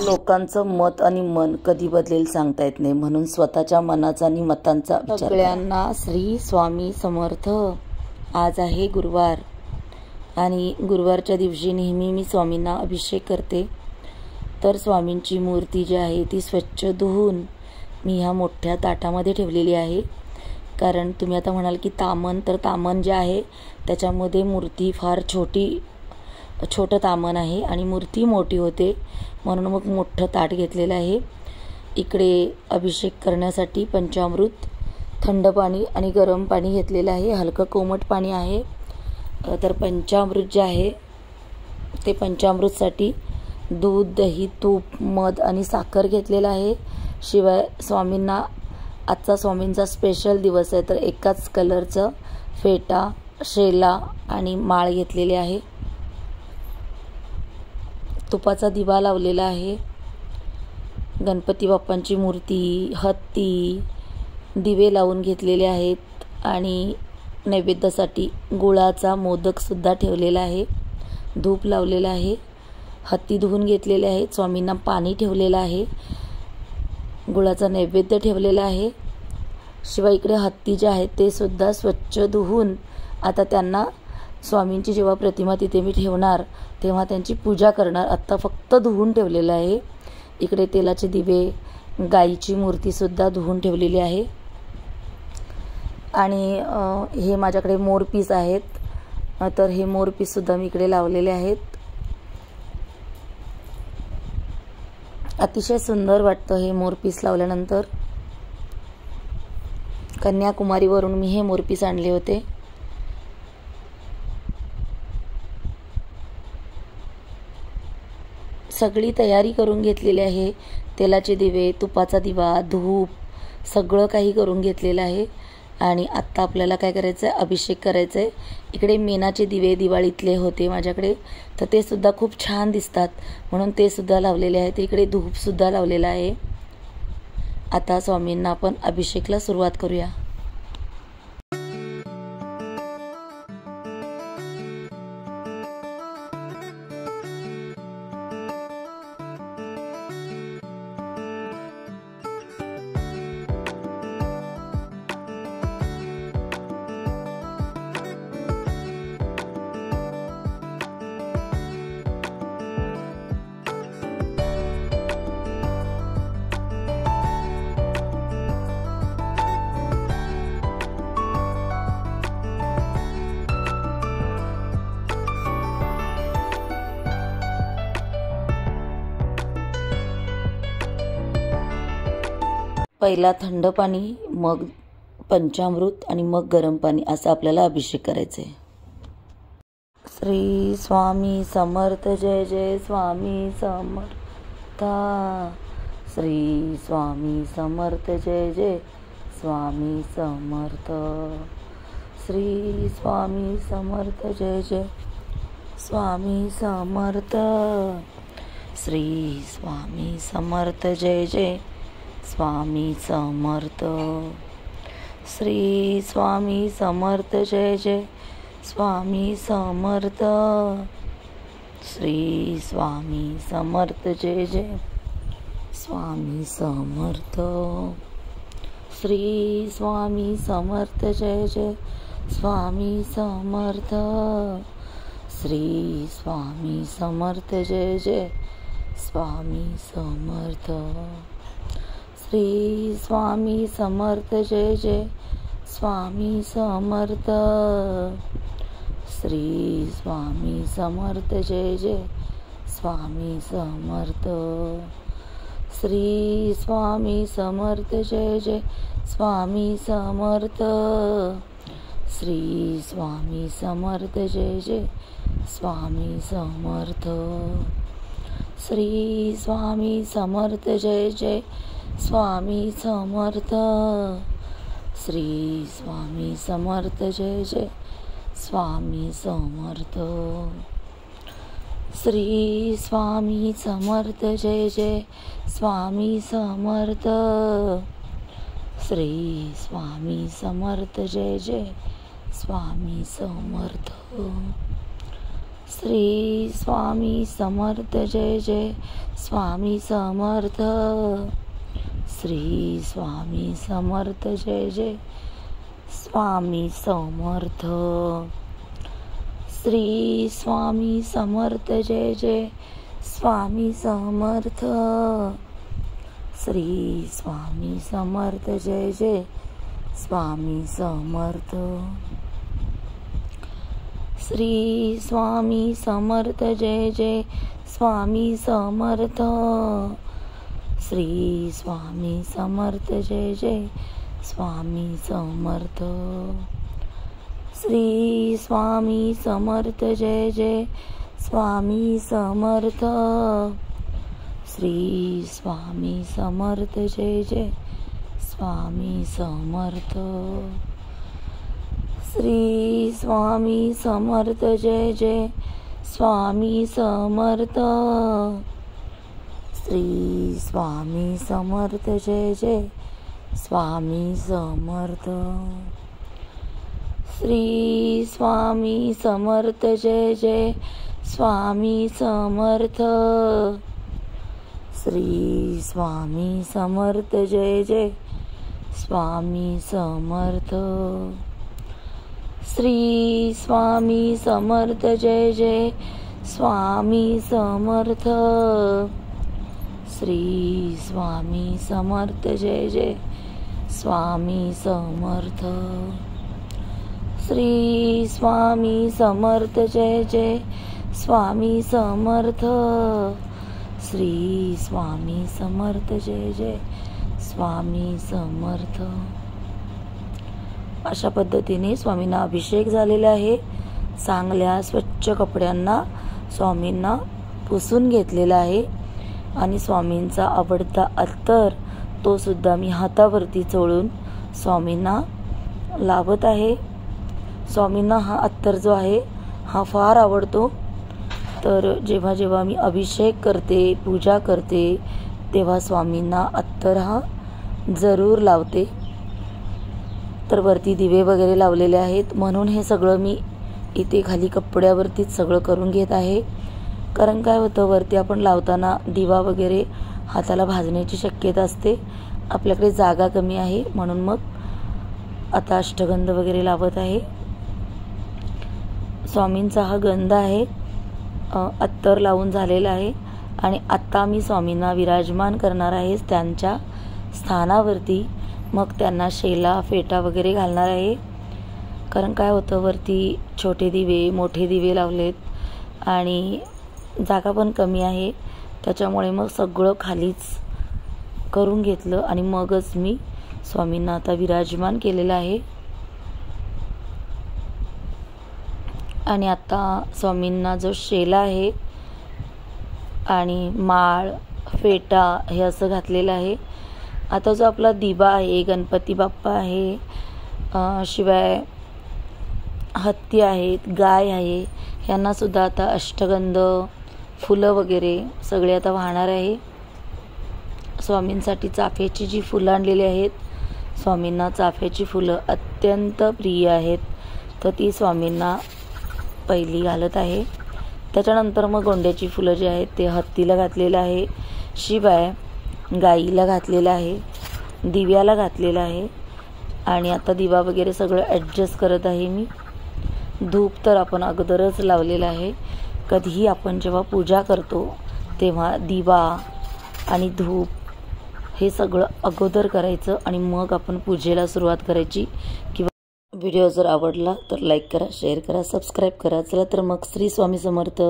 लोकांचं मत आणि मन कधी बदलेल सांगता येत नाही, म्हणून स्वतःच्या मनाचा आणि मतांचा विचार करा. सगळ्यांना श्री स्वामी समर्थ. आज आहे गुरुवार आणि गुरुवारच्या दिवशी नेहमी मी स्वामींना अभिषेक करते. तर स्वामींची मूर्ती जी आहे ती स्वच्छ धुवून मी ह्या मोठ्या ताटामध्ये ठेवलेली आहे. कारण तुम्ही आता म्हणाल की तामन, तर तामन जे आहे त्याच्यामध्ये मूर्ती फार छोटं तामन आहे आणि मूर्ती मोठी होते, म्हणून मग मोठं ताट घेतलेलं आहे. इकडे अभिषेक करण्यासाठी पंचामृत, थंड पाणी आणि गरम पाणी घेतलेलं आहे. हलकं कोमट पाणी आहे. तर पंचामृत जे आहे ते पंचामृतसाठी दूध, दही, तूप, मध आणि साखर घेतलेलं आहे. शिवाय स्वामींना आजचा स्वामींचा स्पेशल दिवस आहे, तर एकाच कलरचं फेटा, शेला आणि माळ घेतलेली आहे. तुपाचा दिवा लावलेला आहे. गणपती बाप्पांची मूर्ती, हत्ती, दिवे लावून घेतलेले आहेत आणि नैवेद्यासाठी गुळाचा मोदकसुद्धा ठेवलेला आहे. धूप लावलेला आहे. हत्ती धुवून घेतलेले आहेत. स्वामींना पाणी ठेवलेलं आहे. गुळाचा नैवेद्य ठेवलेला आहे. शिवाय इकडे हत्ती जे आहेत ते सुद्धा स्वच्छ धुवून आता त्यांना स्वामींची जेव्हा प्रतिमा तिथे मी ठेवणार तेव्हा त्यांची पूजा करणार. आत्ता फक्त धुवून ठेवलेलं आहे. इकडे तेलाचे दिवे, गाईची मूर्तीसुद्धा धुवून ठेवलेली आहे. आणि हे माझ्याकडे मोरपीस आहेत, तर हे मोरपीससुद्धा मी इकडे लावलेले आहेत. अतिशय सुंदर वाटतं हे मोरपीस लावल्यानंतर. कन्याकुमारीवरून मी हे मोरपीस आणले होते. सगळी तयारी करून घेतलेली आहे. तेलाचे दिवे, तुपाचा दिवा, धूप सगळं काही करून घेतलेलं आहे. आणि आत्ता आपल्याला काय करायचं आहे, अभिषेक करायचा आहे. इकडे मेणाचे दिवे दिवाळीतले होते माझ्याकडे, तर ते सुद्धा खूप छान दिसतात म्हणून ते सुद्धा लावलेले आहेत. इकडे धूपसुद्धा लावलेला आहे. आता स्वामींना आपण अभिषेकला सुरुवात करूया. पहिला थंड पाणी, मग पंचामृत आणि मग गरम पाणी, असं आपल्याला अभिषेक करायचे. श्री स्वामी समर्थ. जय जय स्वामी समर्थ. श्री स्वामी समर्थ. जय जय स्वामी समर्थ. श्री स्वामी समर्थ. जय जय स्वामी समर्थ. श्री स्वामी समर्थ. जय जय स्वामी समर्थ. श्री स्वामी समर्थ. जय जय स्वामी समर्थ. श्री स्वामी समर्थ. जय जय स्वामी समर्थ. श्री स्वामी समर्थ. जय जय स्वामी समर्थ. श्री स्वामी समर्थ. जय जय स्वामी समर्थ. श्री स्वामी समर्थ. जय जय स्वामी समर्थ. श्री स्वामी समर्थ. जय जय स्वामी समर्थ. श्री स्वामी समर्थ. जय जय स्वामी समर्थ. श्री स्वामी समर्थ. जय जय स्वामी समर्थ. श्री स्वामी समर्थ. जय जय स्वामी समर्थ. श्री स्वामी समर्थ. जय जय स्वामी समर्थ. श्री स्वामी समर्थ. जय जय स्वामी समर्थ. श्री स्वामी समर्थ. जय जय स्वामी समर्थ. श्री स्वामी समर्थ जय जय स्वामी समर्थ। श्री स्वामी समर्थ जय जय स्वामी समर्थ। श्री स्वामी समर्थ जय जय स्वामी समर्थ। श्री स्वामी समर्थ जय जय स्वामी समर्थ। श्री स्वामी समर्थ जय जय स्वामी समर्थ। श्री स्वामी समर्थ जय जय स्वामी समर्थ। श्री स्वामी समर्थ जय जय स्वामी समर्थ। श्री स्वामी समर्थ जय जय स्वामी समर्थ। श्री स्वामी समर्थ जय जय स्वामी समर्थ। श्री स्वामी समर्थ जय जय स्वामी समर्थ। श्री स्वामी समर्थ जय जय स्वामी समर्थ। श्री स्वामी समर्थ जय जय स्वामी समर्थ। श्री स्वामी समर्थ जय जय स्वामी समर्थ। श्री स्वामी समर्थ जय जय स्वामी समर्थ। श्री स्वामी समर्थ जय जय स्वामी समर्थ। श्री स्वामी समर्थ जय जय स्वामी समर्थ। अशा पद्धतीने स्वामींना अभिषेक झालेला आहे। चांगल्या स्वच्छ कपड्यांना स्वामींना पुसून घेतलेला आहे आणि स्वामींचा आवडता अत्तर तो सुद्धा मी हातावरती चोळून स्वामींना लावत आहे। स्वामींना हा अत्तर जो आहे हा फार आवडतो, तर जेव्हा जेव्हा मी अभिषेक करते, पूजा करते, तेव्हा स्वामींना अत्तर हा जरूर लावते। तर वरती दिवे वगैरे लावलेले आहेत म्हणून हे सगळं मी इथे खाली कपड्यावरतीच सगळं करून घेत आहे। कारण काय होतं, वरती आपण लावताना दिवा वगैरे हाताला भाजण्याची शक्यता असते, आपल्याकडे जागा कमी आहे, म्हणून मग आता अष्टगंध वगैरे लावत आहे। स्वामींचा हा गंध आहे, अत्तर लावून झालेला आहे आणि आता मी स्वामींना विराजमान करणार आहे त्यांच्या स्थानावरती। मग त्यांना शेला फेटा वगैरे घालणार आहे। कारण काय होतं, वरती छोटे दिवे मोठे दिवे लावलेत आणि जागा पण कमी आहे, त्याच्यामुळे मग सगळं खालीच करून घेतलं आणि मगच मी स्वामींना आता विराजमान केलेलं आहे। आणि आता स्वामींना जो शेला आहे आणि माळ फेटा हे असं घातलेलं आहे। आता जो आपला दिवा आहे, गणपती बाप्पा आहे, शिवाय हत्ती आहेत, गाय आहे, यांना सुद्धा आता अष्टगंध फुलं वगैरे सगळे आता वाहणार आहे। स्वामींसाठी चाफ्याची जी फुलं आणलेली आहेत, स्वामींना चाफ्याची फुलं अत्यंत प्रिय आहेत, तर ती स्वामींना पहिली घालत आहे। त्याच्यानंतर मग गोंड्याची फुलं जी आहेत ते हत्तीला घातलेलं आहे, शिवाय गाईला घातलेलं आहे, दिव्याला घातलेलं आहे आणि आता दिवा वगैरे सगळं ॲडजस्ट करत आहे मी। धूप तर आपण अगोदरच लावलेला आहे। कधीही आपण जेव्हा पूजा करतो तेव्हा दिवा आणि धूप हे सगळं अगोदर करायचं आणि मग आपण पूजेला सुरुवात करायची। किंवा व्हिडिओ जर आवडला तर लाईक करा, शेअर करा, सबस्क्राईब करा। चला तर मग श्री स्वामी समर्थ।